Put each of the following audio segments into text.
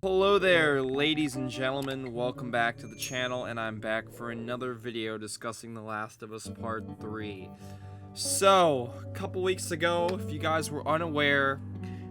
Hello there, ladies and gentlemen, welcome back to the channel, and I'm back for another video discussing The Last of Us Part 3. So, a couple weeks ago, if you guys were unaware,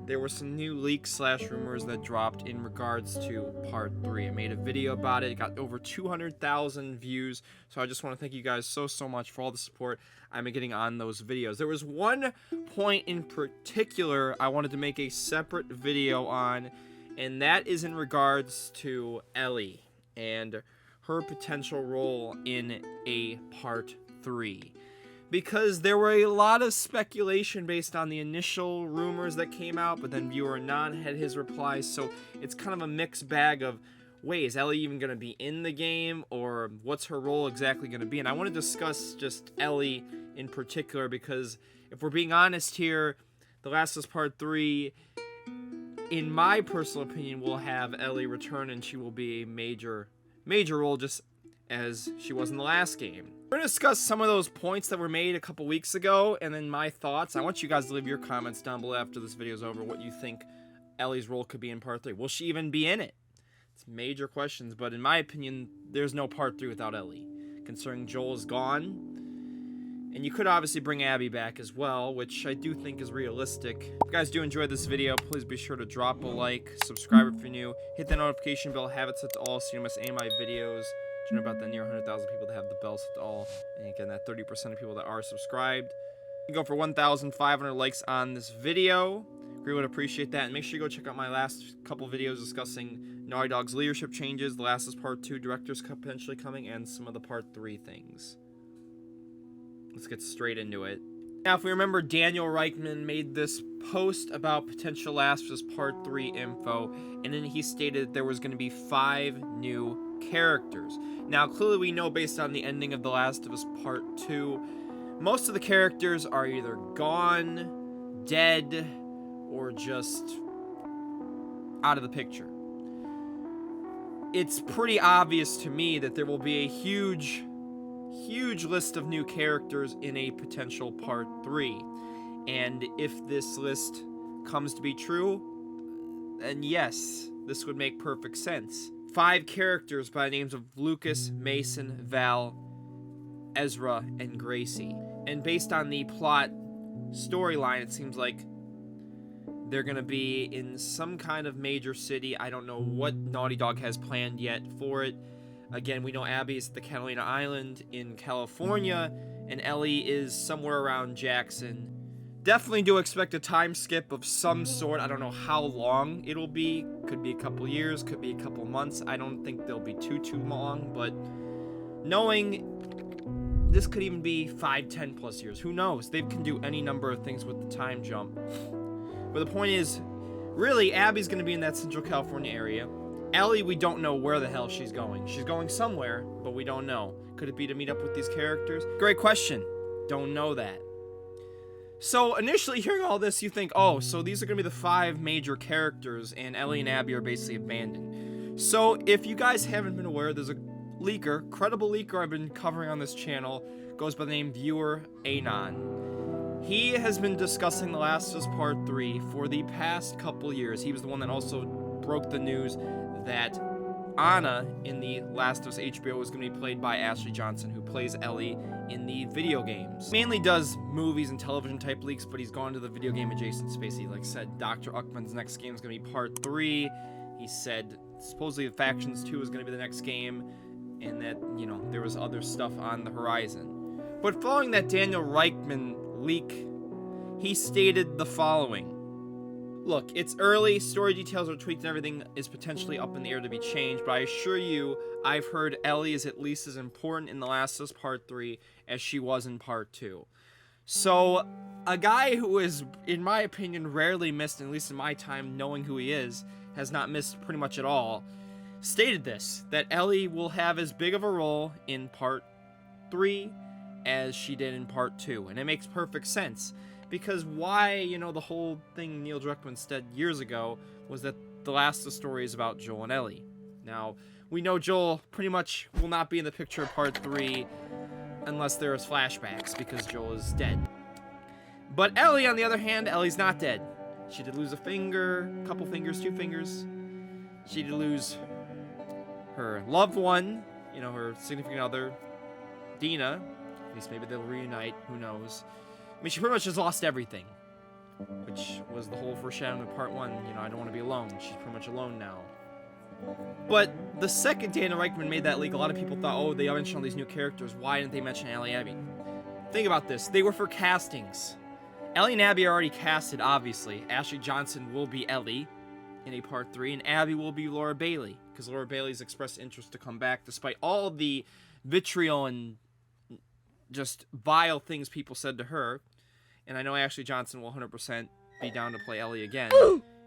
there were some new leaks / rumors that dropped in regards to Part 3. I made a video about it, it got over 200,000 views, so I just want to thank you guys so much for all the support I've been getting on those videos. There was one point in particular I wanted to make a separate video on, and that is in regards to Ellie and her potential role in a Part 3. Because there were a lot of speculation based on the initial rumors that came out, but then viewer Anon had his replies, so it's kind of a mixed bag of, wait, is Ellie even going to be in the game, or what's her role exactly going to be? And I want to discuss just Ellie in particular, because if we're being honest here, The Last of Us Part 3, in my personal opinion, will have Ellie return, and she will be a major role, just as she was in the last game. We're going to discuss some of those points that were made a couple weeks ago, and then my thoughts. I want you guys to leave your comments down below after this video is over, what you think Ellie's role could be in Part 3. Will she even be in it? It's major questions, but in my opinion, there's no Part 3 without Ellie, considering Joel is gone. And you could obviously bring Abby back as well, which I do think is realistic. If you guys do enjoy this video, please be sure to drop a like, subscribe if you're new, hit the notification bell, have it set to all so you don't miss any of my videos. Do you know about the near 100,000 people that have the bell set to all? And again, that 30% of people that are subscribed. You can go for 1,500 likes on this video. Really would appreciate that. And make sure you go check out my last couple videos discussing Naughty Dog's leadership changes, The Last of Us Part 2 directors potentially coming, and some of the Part 3 things. Let's get straight into it. Now, if we remember, Daniel Reichman made this post about potential Last of Us Part 3 info, and then he stated that there was going to be 5 new characters. Now, clearly we know based on the ending of The Last of Us Part 2, most of the characters are either gone, dead, or just out of the picture. It's pretty obvious to me that there will be a huge list of new characters in a potential Part 3. And if this list comes to be true, then yes, this would make perfect sense. 5 characters by the names of Lucas, Mason, Val, Ezra, and Gracie. And based on the plot storyline, it seems like they're going to be in some kind of major city. I don't know what Naughty Dog has planned yet for it. Again, we know Abby is at the Catalina Island in California, and Ellie is somewhere around Jackson. Definitely do expect a time skip of some sort. I don't know how long it'll be. Could be a couple years, could be a couple months. I don't think they'll be too long, but knowing this could even be 5, 10 plus years. Who knows? They can do any number of things with the time jump. But the point is, really, Abby's going to be in that Central California area. Ellie, we don't know where the hell she's going. She's going somewhere, but we don't know. Could it be to meet up with these characters? Great question. Don't know that. So, initially hearing all this, you think, oh, so these are going to be the 5 major characters, and Ellie and Abby are basically abandoned. So, if you guys haven't been aware, there's a leaker, credible leaker I've been covering on this channel, goes by the name viewer Anon. He has been discussing The Last of Us Part 3 for the past couple years. He was the one that also broke the news that Anna in the Last of Us HBO is going to be played by Ashley Johnson, who plays Ellie in the video games. Mainly does movies and television type leaks, but he's gone to the video game adjacent space. He said Dr. Uckman's next game is going to be Part 3. He said supposedly the Factions 2 is going to be the next game, and that, you know, there was other stuff on the horizon. But following that Daniel Reichman leak, he stated the following. Look, it's early, story details are tweaked, and everything is potentially up in the air to be changed, but I assure you, I've heard Ellie is at least as important in The Last of Us Part 3 as she was in Part 2. So, a guy who is, in my opinion, rarely missed, at least in my time knowing who he is, has not missed pretty much at all, stated this, that Ellie will have as big of a role in Part 3 as she did in Part 2, and it makes perfect sense. Because why, you know, the whole thing Neil Druckman said years ago was that the last of the story is about Joel and Ellie. Now, we know Joel pretty much will not be in the picture of Part 3 unless there's flashbacks, because Joel is dead. But Ellie, on the other hand, Ellie's not dead. She did lose a finger, couple fingers, 2 fingers. She did lose her loved one, you know, her significant other, Dina. At least maybe they'll reunite, who knows. I mean, she pretty much just lost everything, which was the whole foreshadowing of part 1. You know, I don't want to be alone. She's pretty much alone now. But the second Daniel Reichman made that leak, a lot of people thought, oh, they mentioned all these new characters. Why didn't they mention Ellie and Abby? Think about this. They were for castings. Ellie and Abby are already casted, obviously. Ashley Johnson will be Ellie in a part 3, and Abby will be Laura Bailey, because Laura Bailey's expressed interest to come back, despite all the vitriol and just vile things people said to her. And I know Ashley Johnson will 100% be down to play Ellie again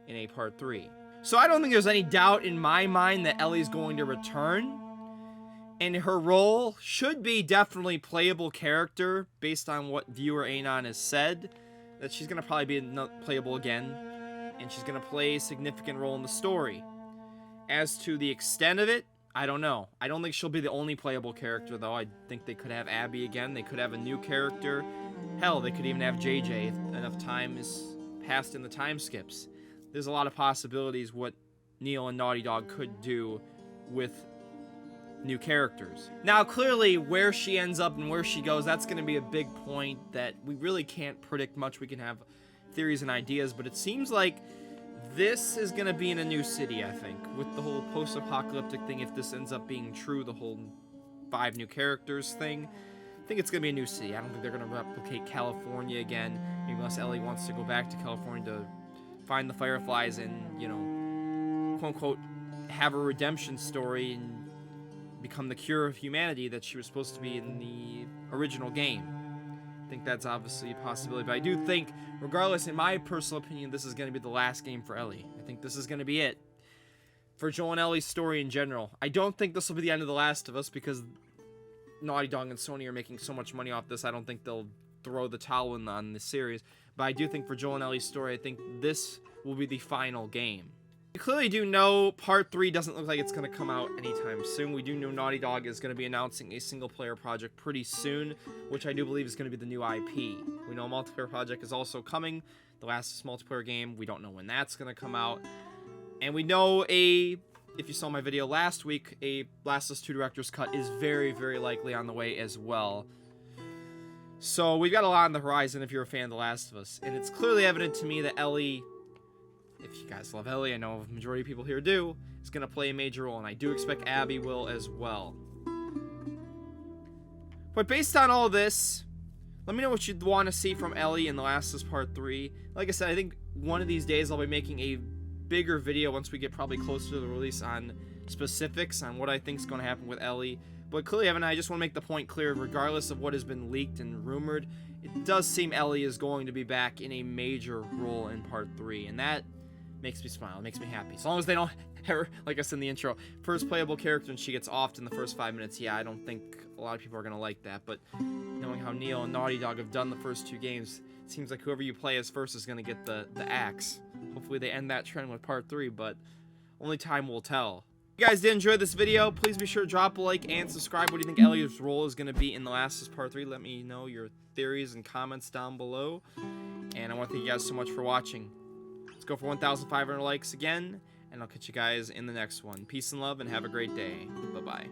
in a part 3. So I don't think there's any doubt in my mind that Ellie's going to return. And her role should be definitely playable character, based on what viewer Anon has said. That she's going to probably be playable again. And she's going to play a significant role in the story. As to the extent of it, I don't know. I don't think she'll be the only playable character, though. I think they could have Abby again. They could have a new character. Hell, they could even have JJ if enough time is passed in the time skips. There's a lot of possibilities what Neil and Naughty Dog could do with new characters. Now, clearly, where she ends up and where she goes, that's going to be a big point that we really can't predict much. We can have theories and ideas, but it seems like this is going to be in a new city, I think, with the whole post-apocalyptic thing. If this ends up being true, the whole 5 new characters thing, I think it's going to be a new city. I don't think they're going to replicate California again, maybe unless Ellie wants to go back to California to find the Fireflies and, you know, quote-unquote, have a redemption story and become the cure of humanity that she was supposed to be in the original game. I think that's obviously a possibility, but I do think, regardless, in my personal opinion, this is going to be the last game for Ellie. I think this is going to be it for Joel and Ellie's story in general. I don't think this will be the end of The Last of Us, because Naughty Dog and Sony are making so much money off this. I don't think they'll throw the towel on this series, but I do think for Joel and Ellie's story, I think this will be the final game. We clearly do know part 3 doesn't look like it's going to come out anytime soon. We do know Naughty Dog is going to be announcing a single-player project pretty soon, which I do believe is going to be the new IP. We know a multiplayer project is also coming. The Last of Us multiplayer game, we don't know when that's going to come out. And we know if you saw my video last week, a Last of Us 2 Director's Cut is very, very likely on the way as well. So we've got a lot on the horizon if you're a fan of The Last of Us. And it's clearly evident to me that Ellie, if you guys love Ellie, I know the majority of people here do, is going to play a major role, and I do expect Abby will as well. But based on all this, let me know what you'd want to see from Ellie in The Last of Us Part 3. Like I said, I think one of these days I'll be making a bigger video once we get probably closer to the release on specifics on what I think is going to happen with Ellie. But clearly, Evan, I just want to make the point clear, regardless of what has been leaked and rumored, it does seem Ellie is going to be back in a major role in Part 3, and that makes me smile. It makes me happy. As long as they don't have her, like I said in the intro, first playable character and she gets offed in the first 5 minutes. Yeah, I don't think a lot of people are going to like that. But knowing how Neil and Naughty Dog have done the first 2 games, it seems like whoever you play as first is going to get the axe. Hopefully they end that trend with Part 3, but only time will tell. If you guys did enjoy this video, please be sure to drop a like and subscribe. What do you think Ellie's role is going to be in The Last of Us Part 3? Let me know your theories and comments down below. And I want to thank you guys so much for watching. Let's go for 1,500 likes again, and I'll catch you guys in the next one. Peace and love, and have a great day. Bye-bye.